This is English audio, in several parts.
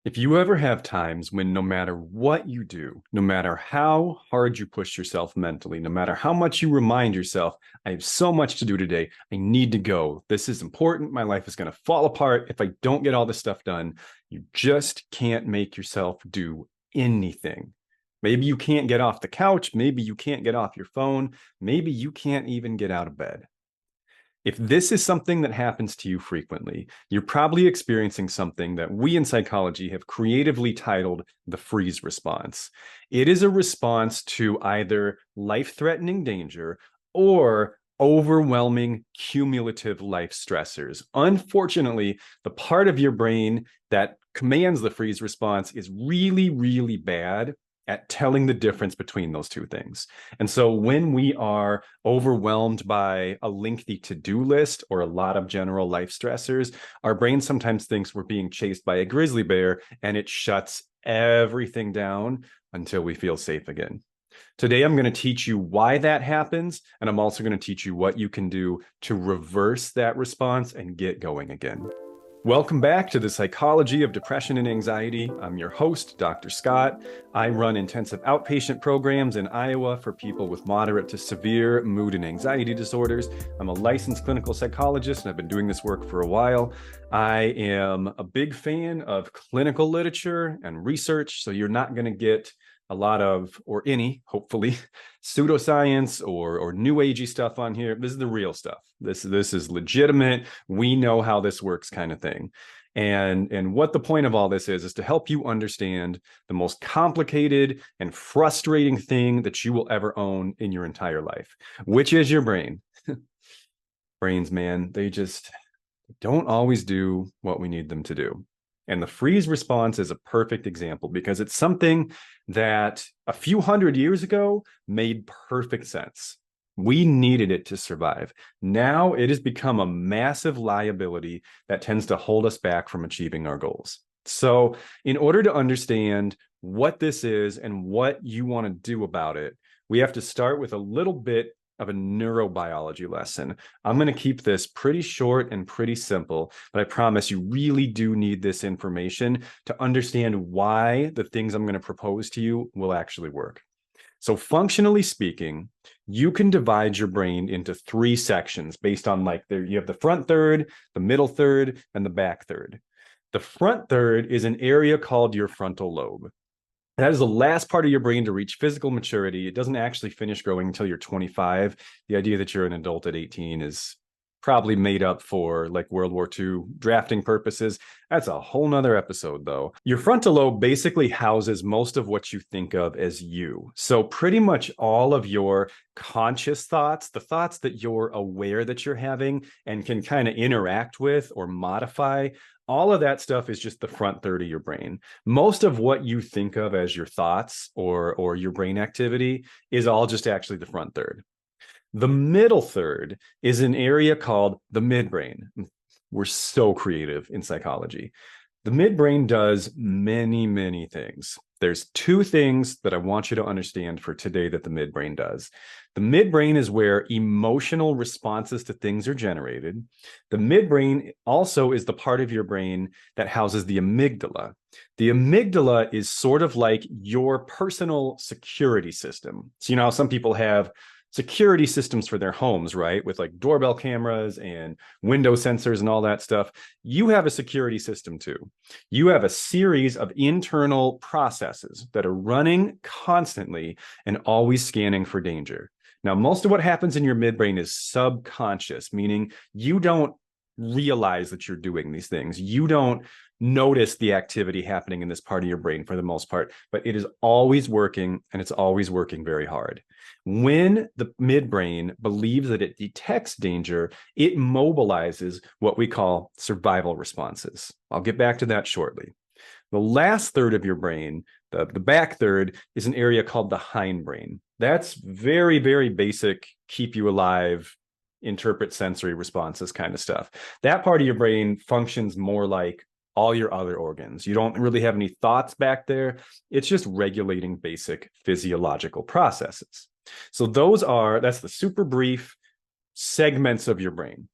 If you ever have times when no matter what you do, no matter how hard you push yourself mentally, no matter how much you remind yourself, I have so much to do today, I need to go. This is important. My life is going to fall apart if I don't get all this stuff done. You just can't make yourself do anything. Maybe you can't get off the couch. Maybe you can't get off your phone. Maybe you can't even get out of bed. If this is something that happens to you frequently, you're probably experiencing something that we in psychology have creatively titled the freeze response. It is a response to either life-threatening danger or overwhelming cumulative life stressors. Unfortunately, the part of your brain that commands the freeze response is really, really bad at telling the difference between those two things. And so when we are overwhelmed by a lengthy to-do list or a lot of general life stressors, our brain sometimes thinks we're being chased by a grizzly bear, and it shuts everything down until we feel safe again. Today, I'm going to teach you why that happens, and I'm also going to teach you what you can do to reverse that response and get going again. Welcome back to the Psychology of Depression and Anxiety. I'm your host, Dr. Scott. I run intensive outpatient programs in Iowa for people with moderate to severe mood and anxiety disorders. I'm a licensed clinical psychologist, and I've been doing this work for a while. I am a big fan of clinical literature and research, so you're not going to get a lot of, or any, hopefully, pseudoscience or new agey stuff on here. This is the real stuff. This is legitimate. We know how this works kind of thing. And what the point of all this is to help you understand the most complicated and frustrating thing that you will ever own in your entire life, which is your brain. Brains, man, they just don't always do what we need them to do. And the freeze response is a perfect example because it's something that a few hundred years ago made perfect sense. We needed it to survive. Now it has become a massive liability that tends to hold us back from achieving our goals. So in order to understand what this is and what you want to do about it, we have to start with a little bit of a neurobiology lesson. I'm going to keep this pretty short and pretty simple, but I promise you really do need this information to understand why the things I'm going to propose to you will actually work. So functionally speaking, you can divide your brain into three sections based on you have the front third, the middle third, and the back third. The front third is an area called your frontal lobe. That is the last part of your brain to reach physical maturity. It doesn't actually finish growing until you're 25. The idea that you're an adult at 18 is probably made up for like World War II drafting purposes. That's a whole nother episode though. Your frontal lobe basically houses most of what you think of as you. So pretty much all of your conscious thoughts, the thoughts that you're aware that you're having and can kind of interact with or modify, all of that stuff is just the front third of your brain. Most of what you think of as your thoughts or your brain activity is all just actually the front third. The middle third is an area called the midbrain. We're so creative in psychology. The midbrain does many, many things. There's two things that I want you to understand for today that the midbrain does. The midbrain is where emotional responses to things are generated. The midbrain also is the part of your brain that houses the amygdala. The amygdala is sort of like your personal security system. So, you know, some people have security systems for their homes, right? With like doorbell cameras and window sensors and all that stuff. You have a security system too. You have a series of internal processes that are running constantly and always scanning for danger. Now, most of what happens in your midbrain is subconscious, meaning you don't realize that you're doing these things. You don't notice the activity happening in this part of your brain for the most part, but it is always working and it's always working very hard. When the midbrain believes that it detects danger, it mobilizes what we call survival responses. I'll get back to that shortly. The last third of your brain, the back third, is an area called the hindbrain. That's very, very basic, keep you alive, interpret sensory responses kind of stuff. That part of your brain functions more like all your other organs. You don't really have any thoughts back there. It's just regulating basic physiological processes. So that's the super brief segments of your brain.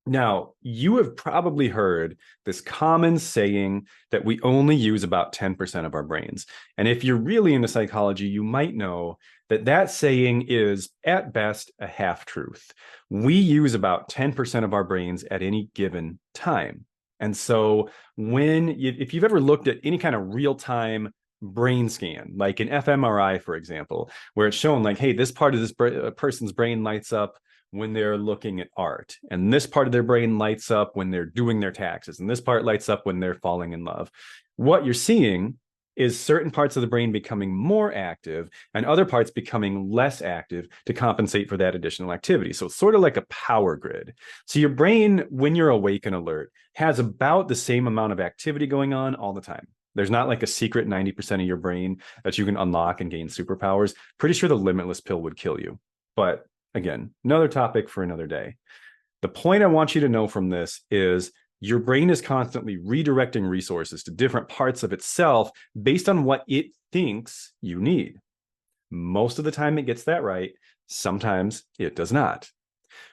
Now, you have probably heard this common saying that we only use about 10% of our brains. And if you're really into psychology, you might know that that saying is at best a half truth. We use about 10% of our brains at any given time. And so if you've ever looked at any kind of real-time brain scan, like an fMRI, for example, where it's shown like, hey, this part of this person's brain lights up when they're looking at art, and this part of their brain lights up when they're doing their taxes, and this part lights up when they're falling in love. What you're seeing is certain parts of the brain becoming more active and other parts becoming less active to compensate for that additional activity. So it's sort of like a power grid. So your brain, when you're awake and alert, has about the same amount of activity going on all the time. There's not like a secret 90% of your brain that you can unlock and gain superpowers. Pretty sure the limitless pill would kill you. But again, another topic for another day. The point I want you to know from this is your brain is constantly redirecting resources to different parts of itself based on what it thinks you need. Most of the time, it gets that right. Sometimes it does not.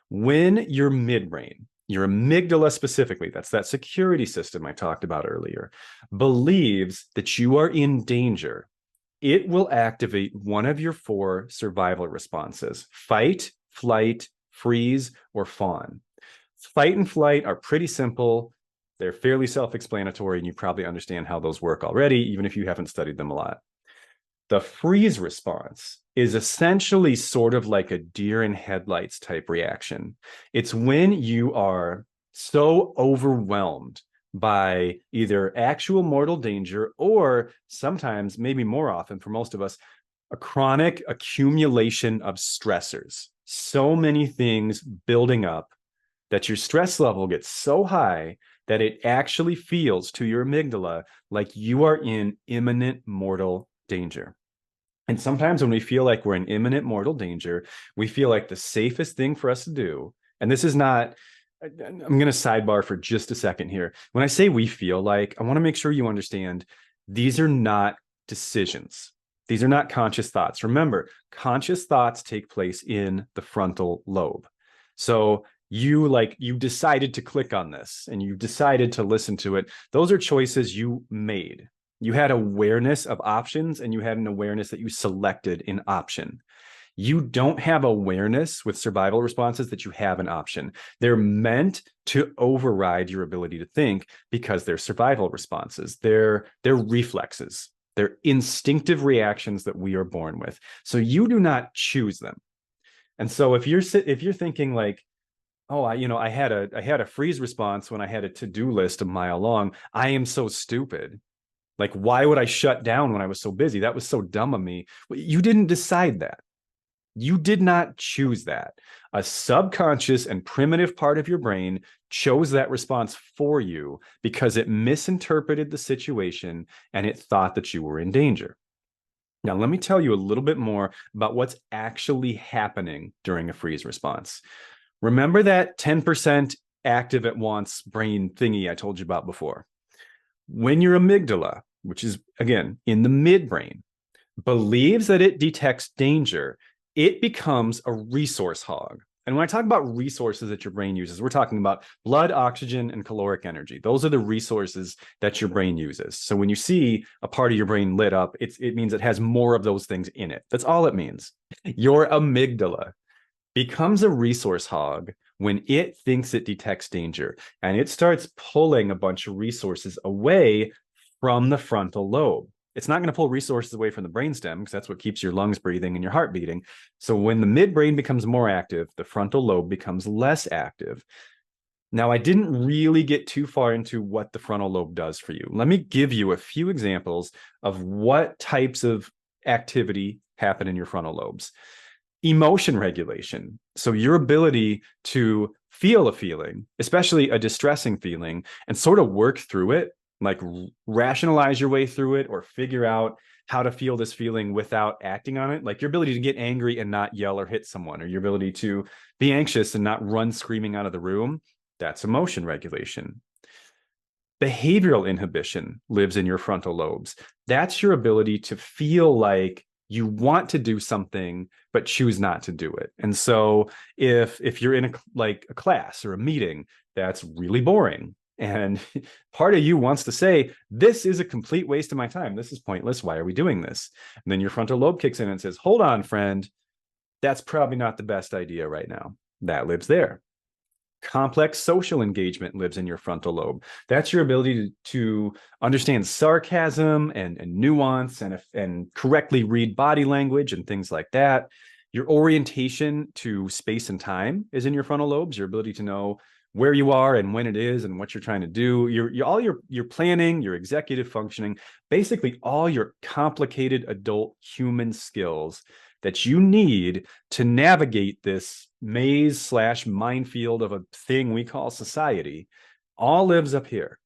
When your midbrain, your amygdala specifically, that's that security system I talked about earlier, believes that you are in danger, it will activate one of your 4 survival responses: fight, flight, freeze, or fawn. Fight and flight are pretty simple. They're fairly self-explanatory, and you probably understand how those work already, even if you haven't studied them a lot. The freeze response is essentially sort of like a deer in headlights type reaction. It's when you are so overwhelmed by either actual mortal danger or sometimes, maybe more often for most of us, a chronic accumulation of stressors. So many things building up that your stress level gets so high that it actually feels to your amygdala like you are in imminent mortal danger. And sometimes when we feel like we're in imminent mortal danger, we feel like the safest thing for us to do, and this is not, I'm going to sidebar for just a second here. When I say we feel like, I want to make sure you understand these are not decisions. These are not conscious thoughts. Remember, conscious thoughts take place in the frontal lobe. So you decided to click on this and you decided to listen to it. Those are choices you made. You had awareness of options and you had an awareness that you selected an option. You don't have awareness with survival responses that you have an option. They're meant to override your ability to think because they're survival responses. They're reflexes. They're instinctive reactions that we are born with. So you do not choose them. And so if you're thinking like, oh, I had a freeze response when I had a to-do list a mile long, I am so stupid. Like, why would I shut down when I was so busy? That was so dumb of me. You didn't decide that. You did not choose that. A subconscious and primitive part of your brain chose that response for you because it misinterpreted the situation and it thought that you were in danger. Now, let me tell you a little bit more about what's actually happening during a freeze response. Remember that 10% active at once brain thingy I told you about before? When your amygdala, which is, again, in the midbrain, believes that it detects danger, it becomes a resource hog. And when I talk about resources that your brain uses, we're talking about blood, oxygen, and caloric energy. Those are the resources that your brain uses. So when you see a part of your brain lit up, it means it has more of those things in it. That's all it means. Your amygdala becomes a resource hog when it thinks it detects danger, and it starts pulling a bunch of resources away from the frontal lobe. It's not going to pull resources away from the brainstem because that's what keeps your lungs breathing and your heart beating. So when the midbrain becomes more active, the frontal lobe becomes less active. Now, I didn't really get too far into what the frontal lobe does for you. Let me give you a few examples of what types of activity happen in your frontal lobes. Emotion regulation. So your ability to feel a feeling, especially a distressing feeling, and sort of work through it, like rationalize your way through it or figure out how to feel this feeling without acting on it. Like your ability to get angry and not yell or hit someone, or your ability to be anxious and not run screaming out of the room. That's emotion regulation. Behavioral inhibition lives in your frontal lobes. That's your ability to feel like You want to do something, but choose not to do it. And so if you're in a class or a meeting that's really boring, and part of you wants to say, this is a complete waste of my time. This is pointless. Why are we doing this? And then your frontal lobe kicks in and says, hold on, friend. That's probably not the best idea right now. That lives there. Complex social engagement lives in your frontal lobe. That's your ability to understand sarcasm and nuance and correctly read body language and things like that. Your orientation to space and time is in your frontal lobes, your ability to know where you are and when it is and what you're trying to do. All your planning, your executive functioning, basically all your complicated adult human skills that you need to navigate this maze/minefield of a thing we call society, all lives up here.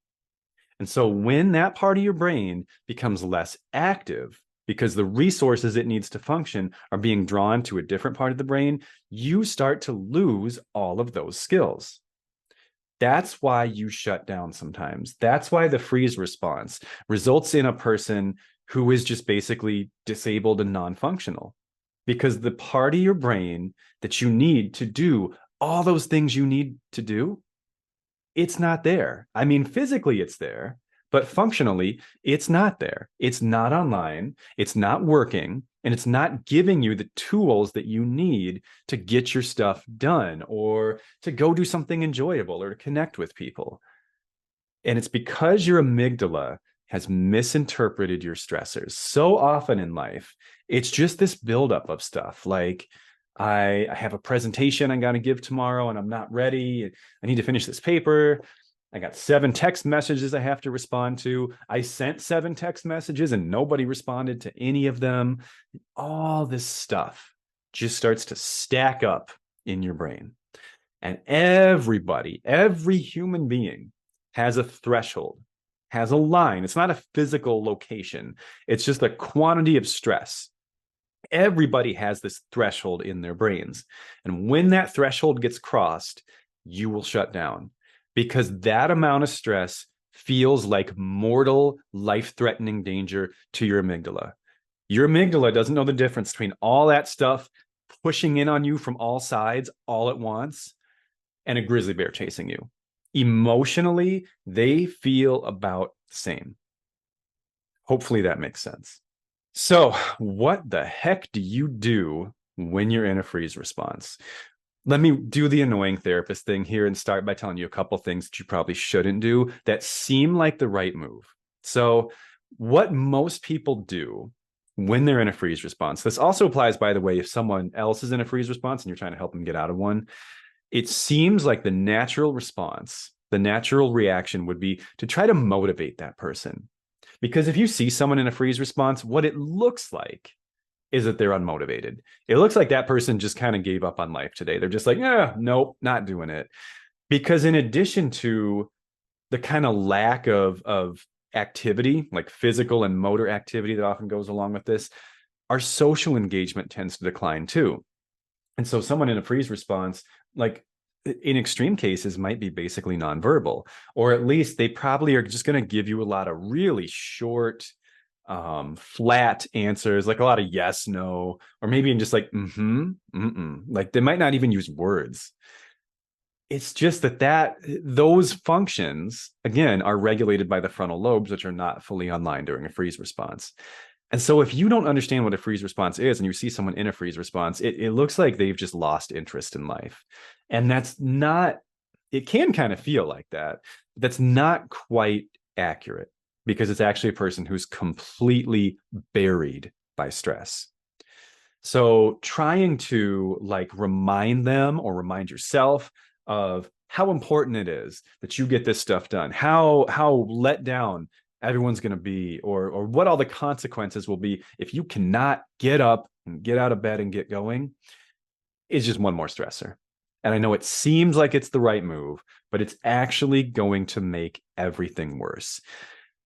And so when that part of your brain becomes less active because the resources it needs to function are being drawn to a different part of the brain, you start to lose all of those skills. That's why you shut down sometimes. That's why the freeze response results in a person who is just basically disabled and non-functional, because the part of your brain that you need to do all those things you need to do, it's not there. I mean, physically it's there, but functionally it's not there. It's not online, it's not working, and it's not giving you the tools that you need to get your stuff done or to go do something enjoyable or to connect with people. And it's because your amygdala has misinterpreted your stressors so often in life. It's just this buildup of stuff like, I have a presentation I got to give tomorrow and I'm not ready. I need to finish this paper. I got 7 text messages I have to respond to. I sent 7 text messages and nobody responded to any of them. All this stuff just starts to stack up in your brain. And everybody, every human being has a threshold, has a line. It's not a physical location. It's just a quantity of stress. Everybody has this threshold in their brains. And when that threshold gets crossed, you will shut down, because that amount of stress feels like mortal, life-threatening danger to your amygdala. Your amygdala doesn't know the difference between all that stuff pushing in on you from all sides all at once and a grizzly bear chasing you. Emotionally, they feel about the same. Hopefully that makes sense. So, what the heck do you do when you're in a freeze response? Let me do the annoying therapist thing here and start by telling you a couple things that you probably shouldn't do that seem like the right move. So, what most people do when they're in a freeze response, this also applies, by the way, if someone else is in a freeze response and you're trying to help them get out of one, it seems like the natural response, the natural reaction would be to try to motivate that person. Because if you see someone in a freeze response, what it looks like is that they're unmotivated. It looks like that person just kind of gave up on life today. They're just like, yeah, nope, not doing it. Because in addition to the kind of lack of activity, like physical and motor activity that often goes along with this, our social engagement tends to decline too. And so someone in a freeze response, like in extreme cases, might be basically nonverbal, or at least they probably are just going to give you a lot of really short, flat answers, like a lot of yes, no, or maybe in just like, like they might not even use words. It's just that those functions, again, are regulated by the frontal lobes, which are not fully online during a freeze response. And so if you don't understand what a freeze response is and you see someone in a freeze response, it looks like they've just lost interest in life. And that's not, it can kind of feel like that. That's not quite accurate, because it's actually a person who's completely buried by stress. So trying to like remind them or remind yourself of how important it is that you get this stuff done, how let down everyone's going to be, or what all the consequences will be if you cannot get up and get out of bed and get going, is just one more stressor. And I know it seems like it's the right move, but it's actually going to make everything worse.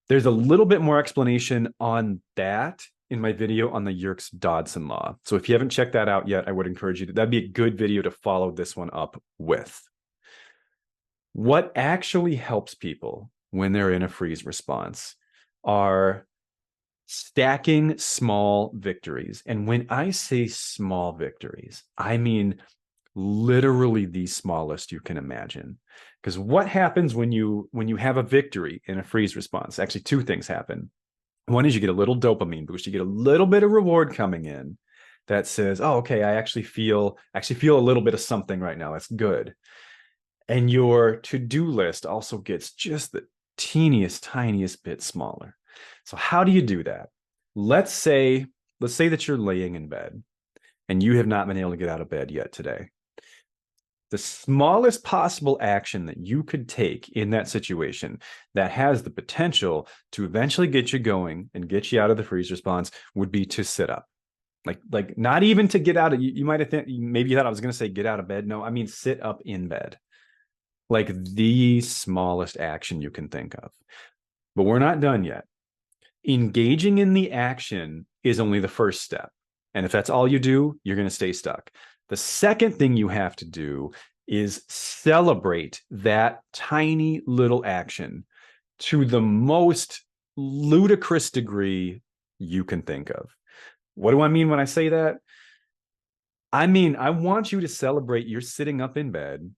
There's a little bit more explanation on that in my video on the Yerkes-Dodson law. So if you haven't checked that out yet, I would encourage you to. That'd be a good video to follow this one up with. What actually helps people when they're in a freeze response are Stacking small victories. And when I say small victories, I mean literally the smallest you can imagine. Because what happens when you have a victory in a freeze response? Actually, two things happen. One is you get a little dopamine boost. You get a little bit of reward coming in that says, "Oh, okay, I actually feel a little bit of something right now. That's good." And your to-do list also gets just the teeniest, tiniest bit smaller. So how do you do that? Let's say, let's say that you're laying in bed and you have not been able to get out of bed yet today. The smallest possible action that you could take in that situation that has the potential to eventually get you going and get you out of the freeze response would be to sit up. Like not even to get out of, you might have maybe you thought I was going to say get out of bed. No, I mean sit up in bed. Like the smallest action you can think of. But we're not done yet. Engaging in the action is only the first step. And if that's all you do, you're going to stay stuck. The second thing you have to do is celebrate that tiny little action to the most ludicrous degree you can think of. What do I mean when I say that? I mean, I want you to celebrate you're sitting up in bed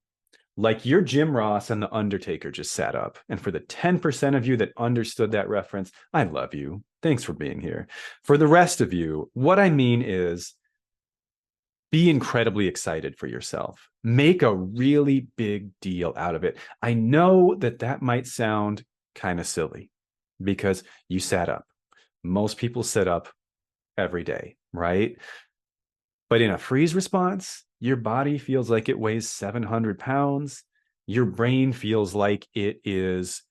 like you're Jim Ross and The Undertaker just sat up. And for the 10% of you that understood that reference, I love you. Thanks for being here. For the rest of you, what I mean is be incredibly excited for yourself. Make a really big deal out of it. I know that that might sound kind of silly because you sat up. Most people sit up every day, right? But in a freeze response, your body feels like it weighs 700 pounds. Your brain feels like it is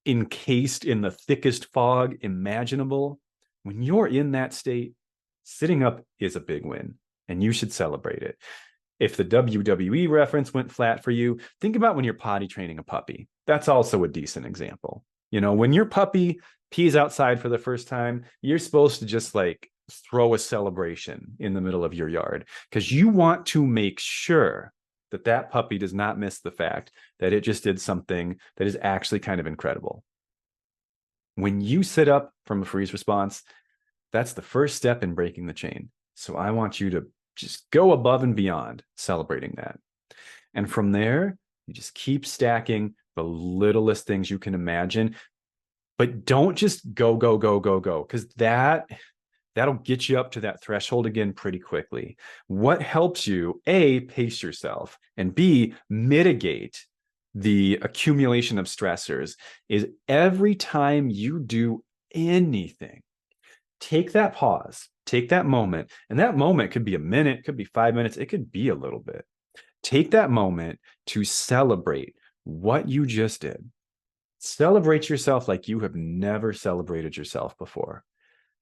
encased in the thickest fog imaginable. When you're in that state, sitting up is a big win, and you should celebrate it. If the WWE reference went flat for you, think about when you're potty training a puppy. That's also a decent example. You know, when your puppy pees outside for the first time, you're supposed to just like throw a celebration in the middle of your yard because you want to make sure that that puppy does not miss the fact that it just did something that is actually kind of incredible. When you sit up from a freeze response, that's the first step in breaking the chain. So I want you to just go above and beyond celebrating that. And from there, you just keep stacking the littlest things you can imagine, but don't just go, go, go, go, go, because that'll get you up to that threshold again pretty quickly. What helps you, A, pace yourself, and B, mitigate the accumulation of stressors is every time you do anything, take that pause, take that moment, and that moment could be a minute, could be 5 minutes, it could be a little bit. Take that moment to celebrate what you just did. Celebrate yourself like you have never celebrated yourself before.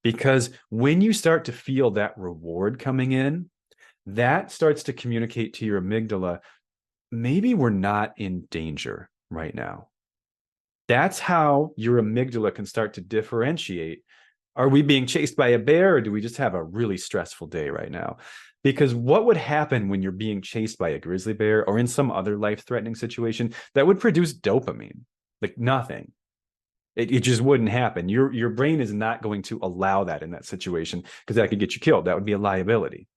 Because when you start to feel that reward coming in, that starts to communicate to your amygdala, maybe we're not in danger right now. That's how your amygdala can start to differentiate. Are we being chased by a bear or do we just have a really stressful day right now? Because what would happen when you're being chased by a grizzly bear or in some other life-threatening situation that would produce dopamine? Like nothing. It just wouldn't happen. Your brain is not going to allow that in that situation because that could get you killed. That would be a liability.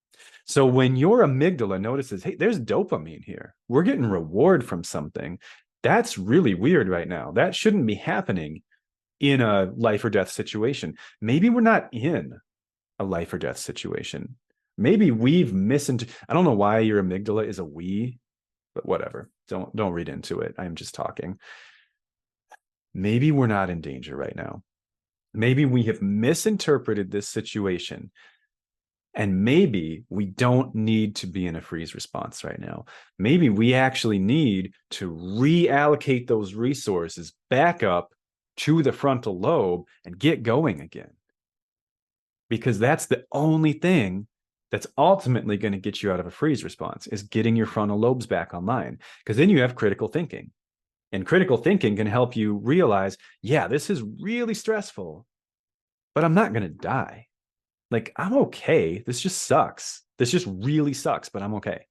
So when your amygdala notices, hey, there's dopamine here, we're getting reward from something, that's really weird right now. That shouldn't be happening in a life or death situation. Maybe we're not in a life or death situation. Maybe we've I don't know why your amygdala is a we, but whatever. Don't read into it. I'm just talking. Maybe we're not in danger right now. Maybe we have misinterpreted this situation. And maybe we don't need to be in a freeze response right now. Maybe we actually need to reallocate those resources back up to the frontal lobe and get going again. Because that's the only thing that's ultimately going to get you out of a freeze response is getting your frontal lobes back online. Because then you have critical thinking. And critical thinking can help you realize, yeah, this is really stressful, but I'm not going to die. Like, I'm okay. This just sucks. This just really sucks, but I'm okay.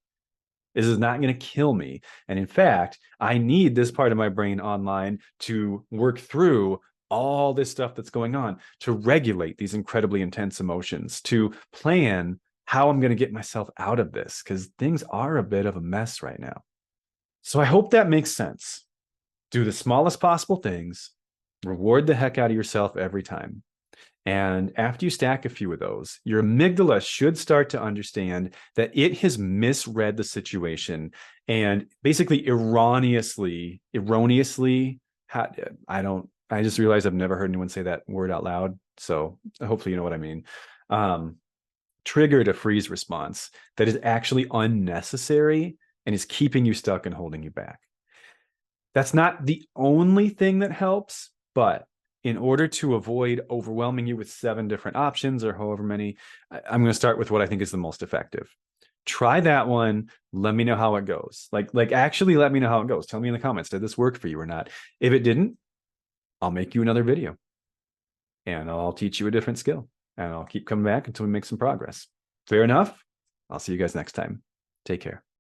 This is not going to kill me. And in fact, I need this part of my brain online to work through all this stuff that's going on, to regulate these incredibly intense emotions, to plan how I'm going to get myself out of this, because things are a bit of a mess right now. So I hope that makes sense. Do the smallest possible things, reward the heck out of yourself every time. And after you stack a few of those, your amygdala should start to understand that it has misread the situation and basically erroneously, I just realized I've never heard anyone say that word out loud. So hopefully you know what I mean. Um, Triggered a freeze response that is actually unnecessary and is keeping you stuck and holding you back. That's not the only thing that helps, but in order to avoid overwhelming you with 7 different options or however many, I'm going to start with what I think is the most effective. Try that one. Let me know how it goes. Like actually let me know how it goes. Tell me in the comments, did this work for you or not? If it didn't, I'll make you another video and I'll teach you a different skill and I'll keep coming back until we make some progress. Fair enough? I'll see you guys next time. Take care.